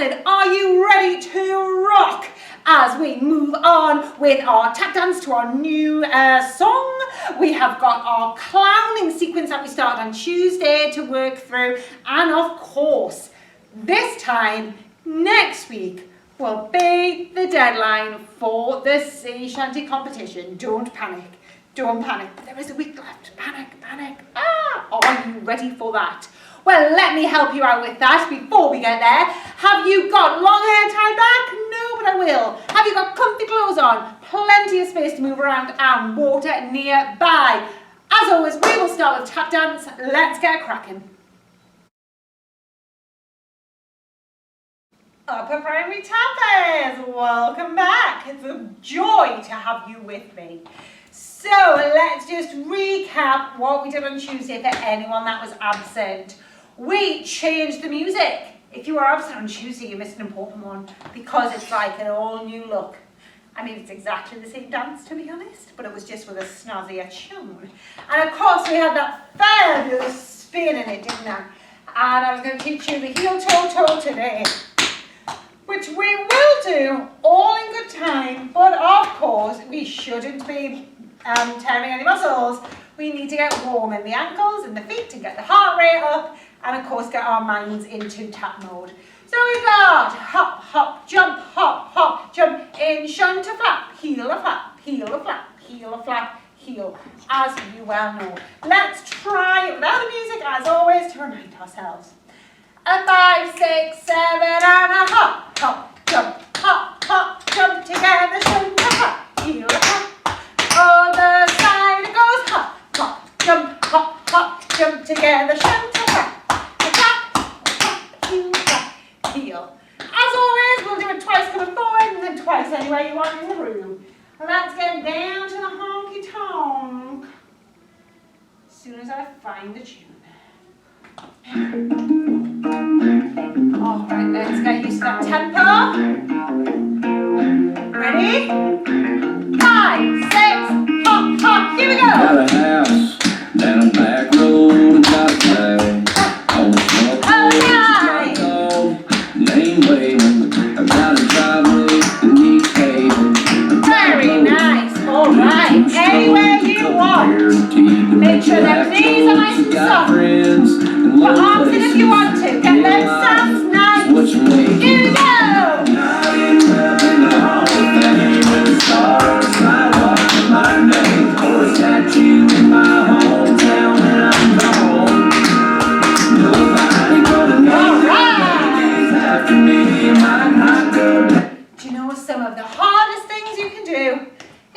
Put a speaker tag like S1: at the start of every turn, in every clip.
S1: lesson. Are you ready to rock as we move on with our tap dance to our new song? We have got our clowning sequence that we started on Tuesday to work through, and of course this time next week will be the deadline for the sea shanty competition. Don't panic, don't panic. There is a week left. Panic, panic. Are you ready for that? Well, let me help you out with that before we get there. Have you got long hair tied back? No, but I will. Have you got comfy clothes on? Plenty of space to move around and water nearby. As always, we will start with tap dance. Let's get cracking. Upper Primary Tappers, welcome back. It's a joy to have you with me. So let's just recap what we did on Tuesday for anyone that was absent. We changed the music. If you were absent on Tuesday, you missed an important one because it's like an all new look. I mean, it's exactly the same dance, to be honest, but it was just with a snazzier tune. And of course, we had that fabulous spin in it, didn't I? And I was going to teach you the heel toe toe today, which we will do all in good time, but of course, we shouldn't be tearing any muscles. We need to get warm in the ankles and the feet to get the heart rate up, and of course get our minds into tap mode. So we've got hop, hop, jump, in shunt a flap, heel a flap, heel a flap, heel a flap, heel, as you well know. Let's try without the music, as always, to remind ourselves. A 5, 6, 7, and a hop, hop, jump, together, shunt a flap, heel a flap. Other side it goes, hop, jump, together, shunt a flap. Heel. As always, we'll do it twice coming forward and then twice anywhere you want in the room. Let's get down to the honky tonk as soon as I find the tune. Alright, let's get used to that tempo. Ready? 5, 6, hop, here we go.
S2: Got a house down a back road and got a flag. Name waving, I got a driveway and needs paving.
S1: Very nice. All right. Anywhere you want. Make sure their knees are nice and soft. Put arms in if you want to. Get them sounds nice. Here we go. Some of the hardest things you can do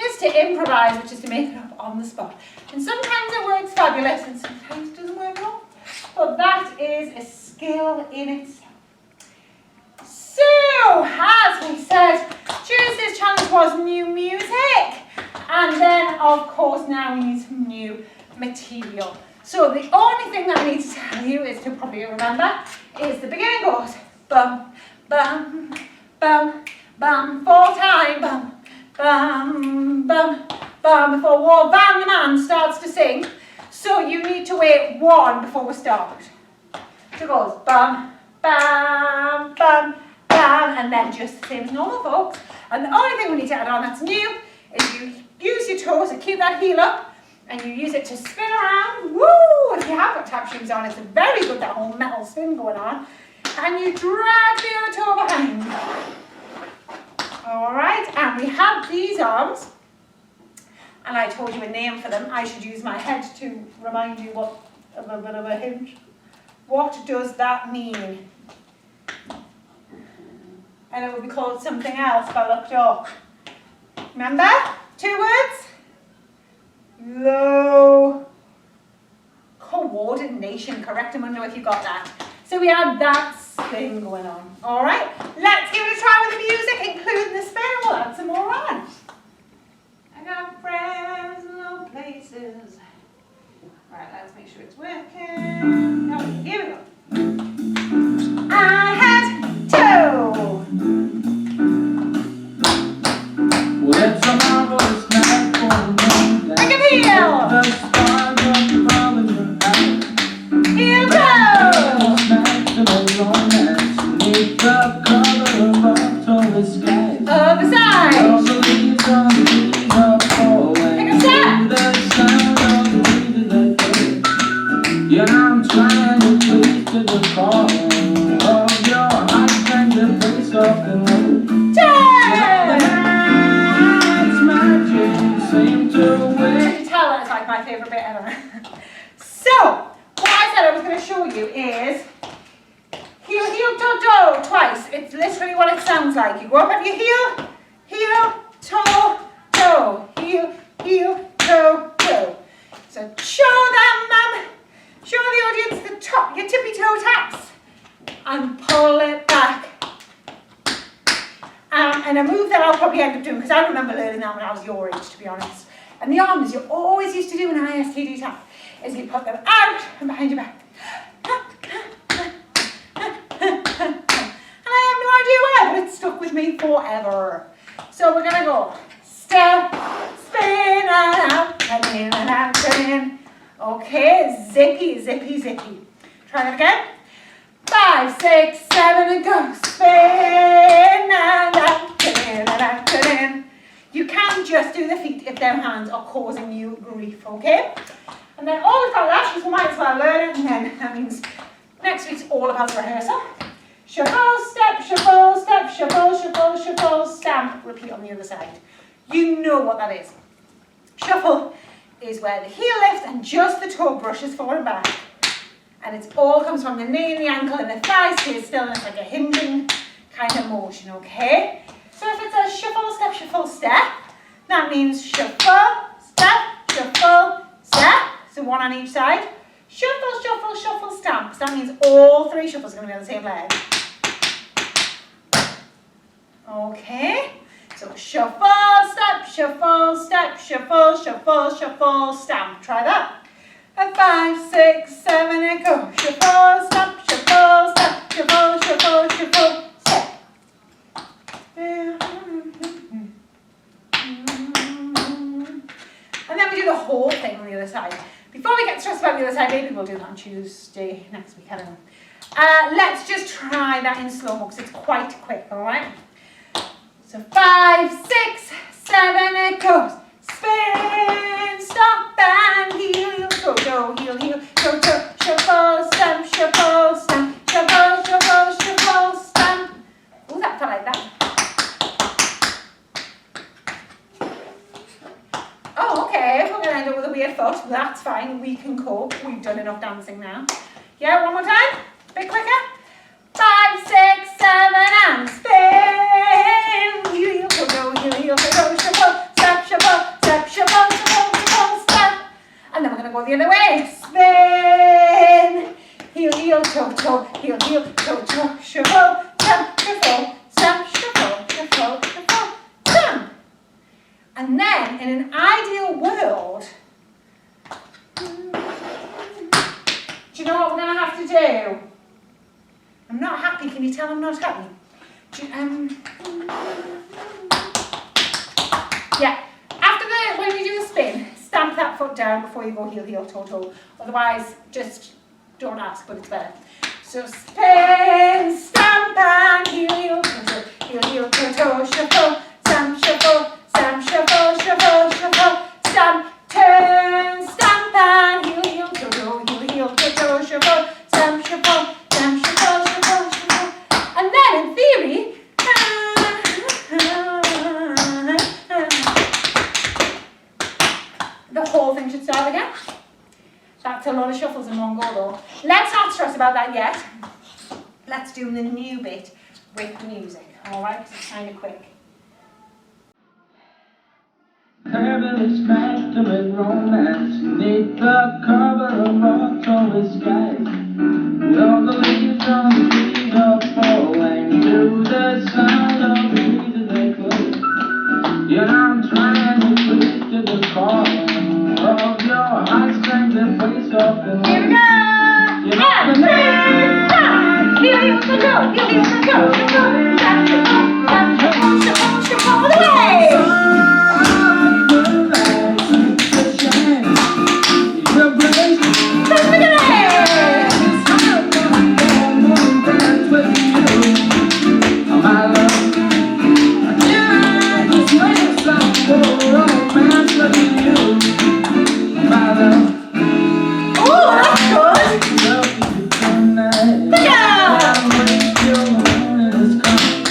S1: is to improvise, which is to make it up on the spot. And sometimes it works fabulous and sometimes it doesn't work at all. But that is a skill in itself. So, as we said, Tuesday's challenge was new music. And then, of course, now we need some new material. So the only thing that I need to tell you is to probably remember is the beginning goes bum, bum, bum, bum, 4 times, bum, bum, bum, bum, before War Van the Man starts to sing. So you need to wait 1 before we start. So it goes bum, bum, bum, bum, and then just the same as normal, folks. And the only thing we need to add on that's new is you use your toes to keep that heel up, and you use it to spin around. Woo! If you have got tap shoes on, it's very good, that whole metal spin going on. And you drag the other toe behind. Alright, and we have these arms, and I told you a name for them. I should use my head to remind you what a little bit of a hint. What does that mean? And it would be called something else if I looked up. Remember? 2 words? Low coordination. Correct, Amundo, if you got that. So we have that spin going on. Alright, let's give it a try with the music, including the spin, and we'll add some more on. I got friends in low places. Alright, let's make sure it's working. Oh, here we go. I had toe.
S2: Well, it's a marvelous night for me.
S1: Like a heel. Heel toe.
S2: The
S1: is heel, heel, toe, toe, twice. It's literally what it sounds like. You go up at your heel, heel, toe, toe, heel, heel, toe, toe. So show them, show the audience the top, your tippy toe taps, and pull it back. And a move that I'll probably end up doing, because I remember learning that when I was your age, to be honest. And the arms you always used to do in an ISTD tap is you put them out and behind your back. And I have no idea why, but it's stuck with me forever. So we're gonna go step, spin, and out, and in, and out, and in. Okay, zippy, zippy, zippy. Try that again. 5, 6, 7, and go. Spin, and out, and in, and out, and in. You can just do the feet if their hands are causing you grief, okay? And then all about that, we might as well learn it, and then that means next week's all about the rehearsal. Shuffle, step, shuffle, step, shuffle, shuffle, shuffle, stamp, repeat on the other side. You know what that is. Shuffle is where the heel lifts and just the toe brushes forward and back. And it all comes from the knee and the ankle and the thigh stays still, and it's like a hinging kind of motion, okay? So if it's a shuffle, step, that means shuffle, step, so one on each side. Shuffle, shuffle, shuffle, stamp. So that means all three shuffles are going to be on the same leg. Okay, so shuffle, step, shuffle, step, shuffle, shuffle, shuffle, stamp. Try that. 5, 6, 7, and go. Shuffle, step, shuffle, step, shuffle, shuffle, shuffle, step. And then we do the whole thing on the other side. Before we get stressed about the other side, maybe we'll do that on Tuesday next week, I don't know. Let's just try that in slow-mo because it's quite quick, alright? So 5, 6, 7, it goes. Spin, stop, and heel, go, go, heel, heel, go, go, shuffle, stamp, shuffle, stamp, shuffle, shuffle, shuffle, stamp. Oh, that felt like that. Oh, okay, we're going to end up with a weird foot. That's fine, we can cope. We've done enough dancing now. Yeah, one more time. A bit quicker. 5, 6, 7, and spin. Heel, go, go, heel, heel, go, go, shuffle, step, shuffle, step, shuffle, shuffle, shuffle, step. And then we're going to go the other way. Spin. Heel, heel, toe, toe, heel, heel, toe, toe, shuffle, step, shuffle, step, shuffle, shuffle, shuffle, stamp. And then, in an ideal world, do you know what we're going to have to do? I'm not happy. Can you tell I'm not happy? Yeah. When you do the spin, stamp that foot down before you go heel, heel, toe, toe. Otherwise, just don't ask, but it's better. So spin, stamp, and heel, heel, toe, toe, heel, heel, toe, toe, shuffle, stamp, shuffle, stamp, shuffle, shuffle, shuffle, stamp, turn, stamp, and heel, heel, toe, toe, heel, heel, toe, toe, shuffle, stamp, shuffle, stamp, shuffle, shuffle, shuffle. And then, in theory, the whole thing should start again. That's a lot of shuffles in one go though. Let's not stress about that yet. Let's do the new bit with the music, alright? Because it's kind of quick.
S2: Fabulous custom and romance neath the cover of October skies. All the leaves on the trees are falling to the sound of the breeze they close. Yet I'm trying to cruise to the call of your heartstrings that place off in
S1: Here we go! And stop! Heel, heel, to go! Heel, heel, to go! Shuffle, step, shuffle, step, shuffle, shuffle, shuffle, all the way! Let's go!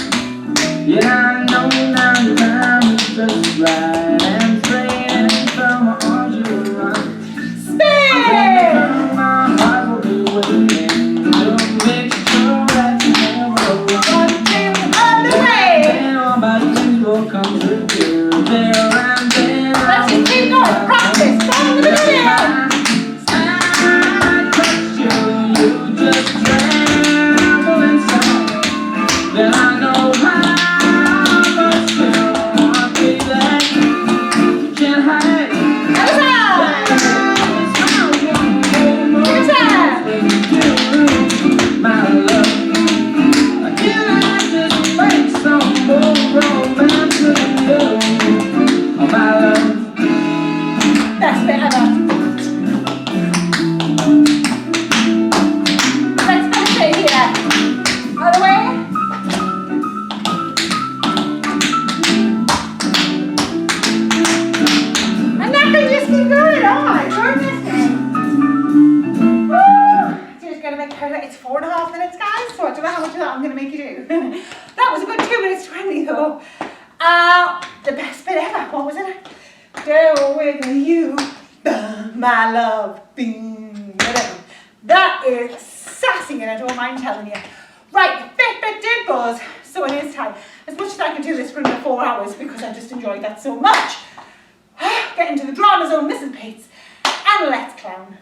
S1: It's 4.5 minutes, guys, so I don't know how much of that I'm going to make you do. That was a good 2 minutes 20 though. The best bit ever. What was it? Go with you, my love. Bing. That is sassy and I don't mind telling you. Right, the Fitbit did buzz, so it is time. As much as I can do this for another 4 hours because I just enjoyed that so much. Get into the drama zone, Mrs. Pates, and let's clown.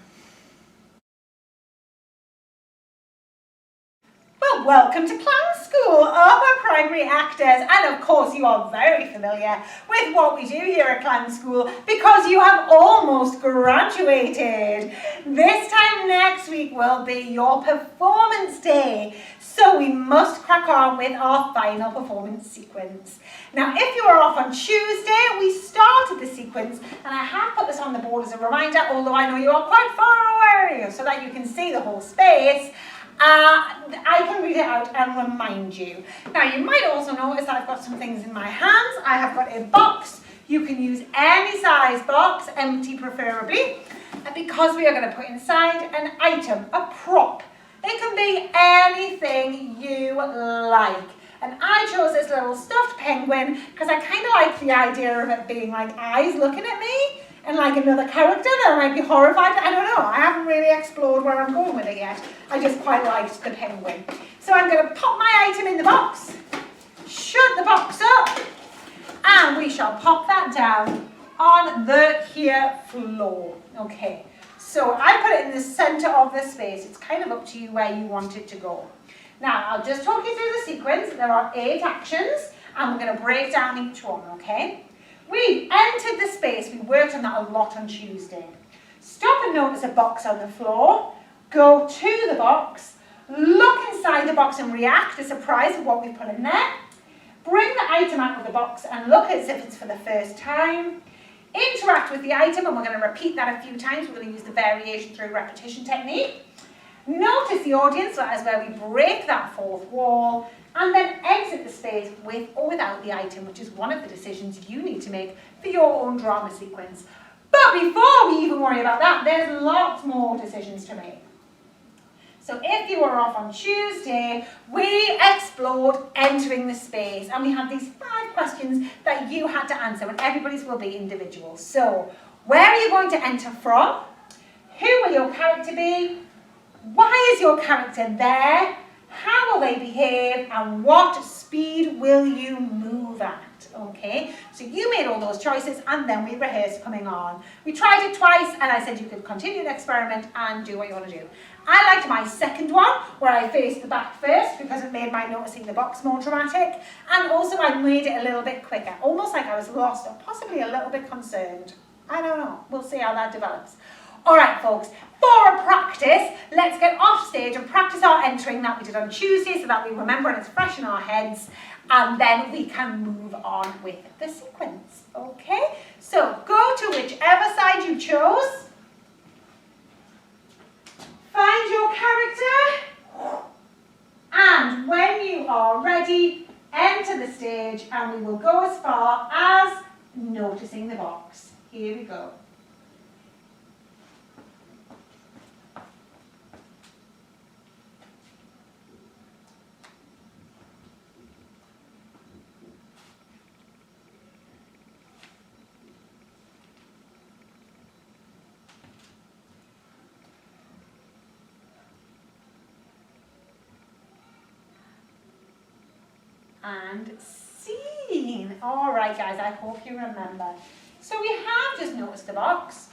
S1: Well, welcome to Clown School, Upper Primary Actors, and of course you are very familiar with what we do here at Clown School because you have almost graduated. This time next week will be your performance day, so we must crack on with our final performance sequence. Now, if you are off on Tuesday, we started the sequence, and I have put this on the board as a reminder, although I know you are quite far away, so that you can see the whole space. I can read it out and remind you. Now, you might also notice that I've got some things in my hands. I have got a box. You can use any size box, empty preferably, because we are going to put inside an item, a prop. It can be anything you like. And I chose this little stuffed penguin because I kind of like the idea of it being like eyes looking at me and like another character that might be horrified. I don't know. I haven't really explored where I'm going with it yet. I just quite liked the penguin. So I'm going to pop my item in the box, shut the box up, and we shall pop that down on the here floor. Okay. So I put it in the center of the space. It's kind of up to you where you want it to go. Now, I'll just talk you through the sequence. There are 8 actions, and we're going to break down each one, okay? We entered the space. We worked on that a lot on Tuesday. Stop and notice a box on the floor. Go to the box. Look inside the box and react to surprise at what we've put in there. Bring the item out of the box and look as if it's for the first time. Interact with the item, and we're going to repeat that a few times. We're going to use the variation through repetition technique. Notice the audience, so that is where we break that 4th wall, and then exit the space with or without the item, which is one of the decisions you need to make for your own drama sequence. But before we even worry about that, there's lots more decisions to make. So if you were off on Tuesday, we explored entering the space, and we had these 5 questions that you had to answer, and everybody's will be individual. So, where are you going to enter from? Who will your character be? Why is your character there? How will they behave? And what speed will you move at? Okay, so you made all those choices, and then we rehearsed coming on. We tried it twice, and I said you could continue the experiment and do what you want to do. I liked my second one, where I faced the back first, because it made my noticing the box more dramatic, and also I made it a little bit quicker, almost like I was lost or possibly a little bit concerned. I don't know. We'll see how that develops. All right, folks, for a practice, let's get off stage and practice our entering that we did on Tuesday so that we remember and it's fresh in our heads, and then we can move on with the sequence, okay? So go to whichever side you chose, find your character, and when you are ready, enter the stage, and we will go as far as noticing the box. Here we go. And scene. All right, guys, I hope you remember. So we have just noticed the box.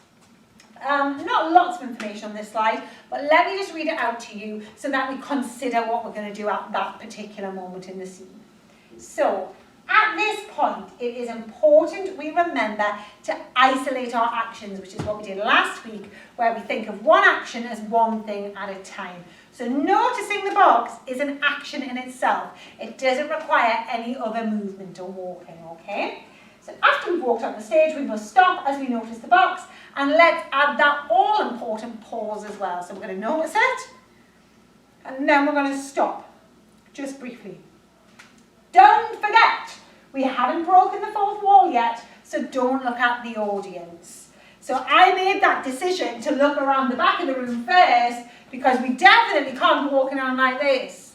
S1: Not lots of information on this slide, but let me just read it out to you so that we consider what we're going to do at that particular moment in the scene. So, at this point, it is important we remember to isolate our actions, which is what we did last week, where we think of one action as one thing at a time. So noticing the box is an action in itself. It doesn't require any other movement or walking, okay? So after we've walked on the stage, we must stop as we notice the box, and let's add that all-important pause as well. So we're going to notice it, and then we're going to stop, just briefly. Don't forget, we haven't broken the 4th wall yet, so don't look at the audience. So I made that decision to look around the back of the room first because we definitely can't be walking around like this,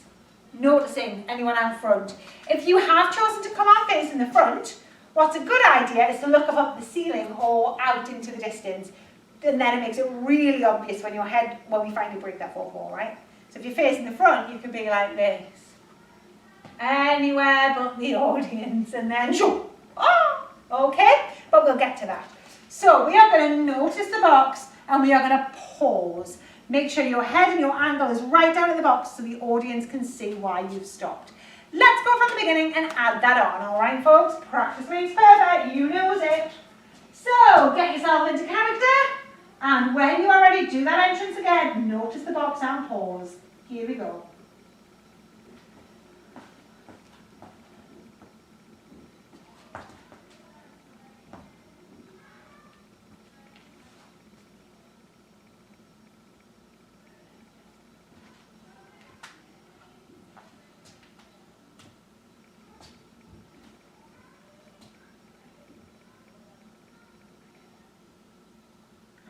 S1: noticing anyone out front. If you have chosen to come out facing the front, what's a good idea is to look up the ceiling or out into the distance, and then it makes it really obvious when we finally break that fourth wall, right? So if you're facing the front, you can be like this. Anywhere but the audience, and then shoo. Oh, okay, but we'll get to that. So we are going to notice the box, and we are going to pause. Make sure your head and your angle is right down in the box so the audience can see why you've stopped. Let's go from the beginning and add that on, all right, folks? Practice makes perfect, you knows it. So get yourself into character, and when you are ready, do that entrance again. Notice the box and pause. Here we go.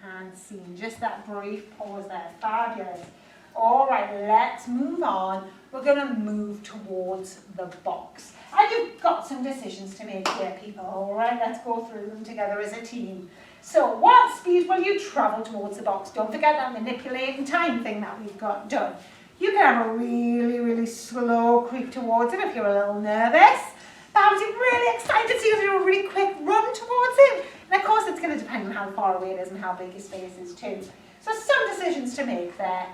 S1: And scene, just that brief pause there, fabulous. All right, let's move on. We're going to move towards the box. And you've got some decisions to make here, people. All right, let's go through them together as a team. So what speed will you travel towards the box? Don't forget that manipulating time thing that we've got done. You can have a really, really slow creep towards it if you're a little nervous. Perhaps you're really excited, so you do a really quick run towards it. And of course, it's going to depend on how far away it is and how big your space is too. So some decisions to make there.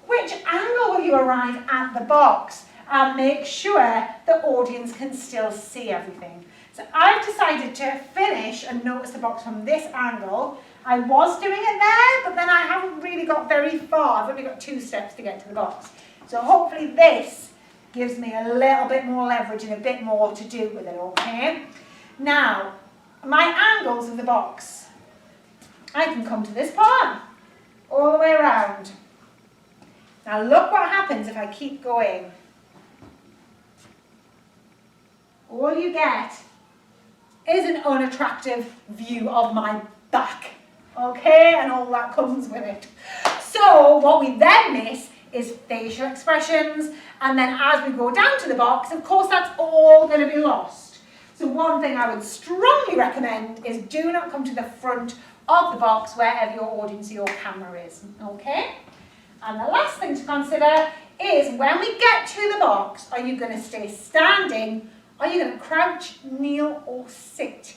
S1: Which angle will you arrive at the box? And make sure the audience can still see everything. So I've decided to finish and notice the box from this angle. I was doing it there, but then I haven't really got very far. I've only got 2 steps to get to the box. So hopefully this gives me a little bit more leverage and a bit more to do with it, okay? Now, my angles of the box. I can come to this part, all the way around. Now look what happens if I keep going. All you get is an unattractive view of my back, okay? And all that comes with it. So what we then miss is facial expressions, and then as we go down to the box, of course that's all going to be lost. So one thing I would strongly recommend is do not come to the front of the box wherever your audience or your camera is, okay? And the last thing to consider is when we get to the box, are you going to stay standing? Are you going to crouch, kneel, or sit?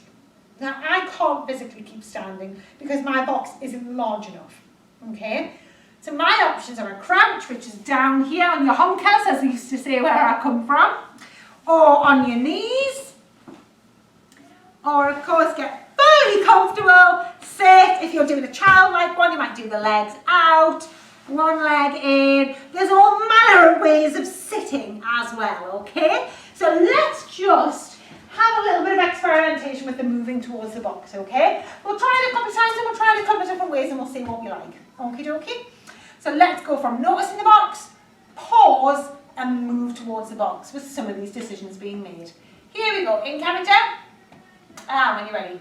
S1: Now, I can't physically keep standing because my box isn't large enough, okay? So my options are a crouch, which is down here on your hunkers, as I used to say where I come from, or on your knees, or of course get fully comfortable, sit. If you're doing a childlike one, you might do the legs out, one leg in. There's all manner of ways of sitting as well, okay? So let's just have a little bit of experimentation with the moving towards the box, okay? We'll try it a couple of times and we'll try it a couple of different ways and we'll see what we like. Okie dokie? So let's go from noticing the box, pause, and move towards the box with some of these decisions being made. Here we go, in character, and when you're ready.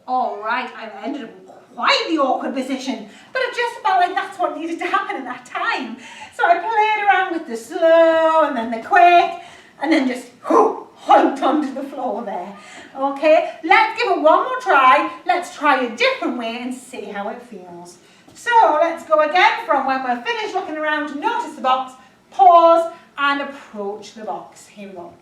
S1: All right, I've ended up in quite the awkward position, but it just felt like that's what needed to happen at that time. So I played around with the slow and then the quick, and then just honked onto the floor there. Okay, let's give it one more try. Let's try a different way and see how it feels. So let's go again from when we're finished looking around to notice the box, pause, and approach the box. Here we go.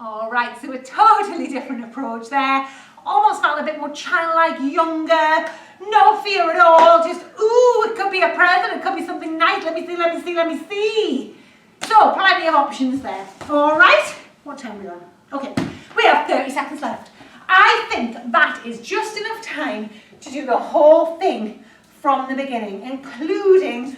S1: All right, so a totally different approach there. Almost felt a bit more childlike, younger, no fear at all. Just, ooh, it could be a present, it could be something nice. Let me see, let me see, let me see. So, plenty of options there. All right, what time are we on? Okay, we have 30 seconds left. I think that is just enough time to do the whole thing from the beginning, including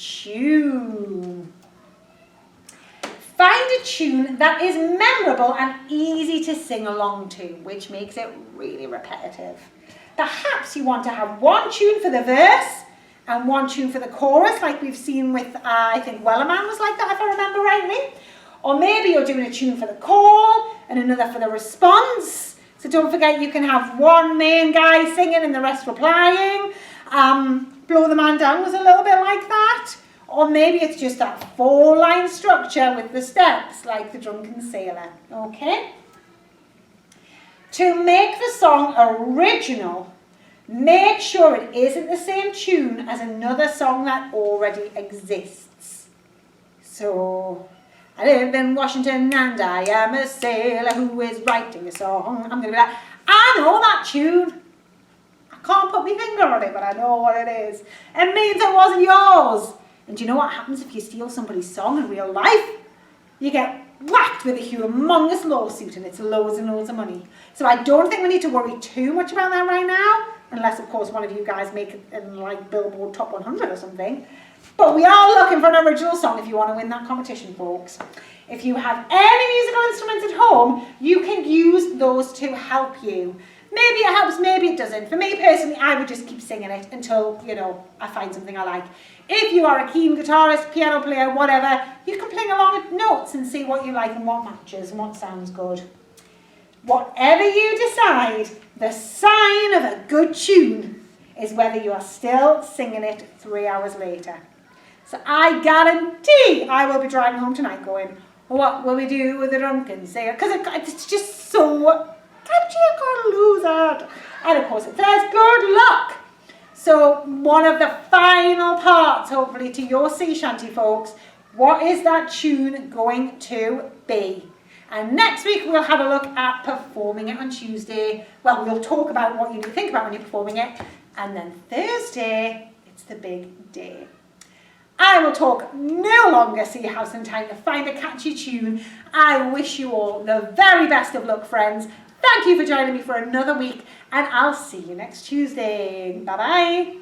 S1: tune. Find a tune that is memorable and easy to sing along to, which makes it really repetitive. Perhaps you want to have one tune for the verse and one tune for the chorus, like we've seen with, I think Wellerman was like that, if I remember rightly. Or maybe you're doing a tune for the call and another for the response. So don't forget, you can have one main guy singing and the rest replying. Blow the Man Down was a little bit like that. Or maybe it's just that 4-line structure with the steps, like the Drunken Sailor. Okay? To make the song original, make sure it isn't the same tune as another song that already exists. So, I live in Washington and I am a sailor who is writing a song. I'm going to be like, I know that tune. I can't put my finger on it, but I know what it is. It means it wasn't yours. And do you know what happens if you steal somebody's song in real life? You get whacked with a humongous lawsuit and it's loads and loads of money. So I don't think we need to worry too much about that right now, unless of course one of you guys make it in like Billboard Top 100 or something. But we are looking for an original song if you want to win that competition, folks. If you have any musical instruments at home, you can use those to help you. Maybe it helps, maybe it doesn't. For me personally, I would just keep singing it until, you know, I find something I like. If you are a keen guitarist, piano player, whatever, you can play along with notes and see what you like and what matches and what sounds good. Whatever you decide, the sign of a good tune is whether you are still singing it 3 hours later. So I guarantee I will be driving home tonight going, what will we do with the Drunken Sailor? Because it's just so catchy, I can't lose it. And of course it says good luck. So one of the final parts, hopefully, to your sea shanty, folks, what is that tune going to be? And next week we'll have a look at performing it on Tuesday. Well, we'll talk about what you need to think about when you're performing it. And then Thursday, it's the big day. I will talk no longer, so you have some time to find a catchy tune. I wish you all the very best of luck, friends. Thank you for joining me for another week, and I'll see you next Tuesday. Bye-bye.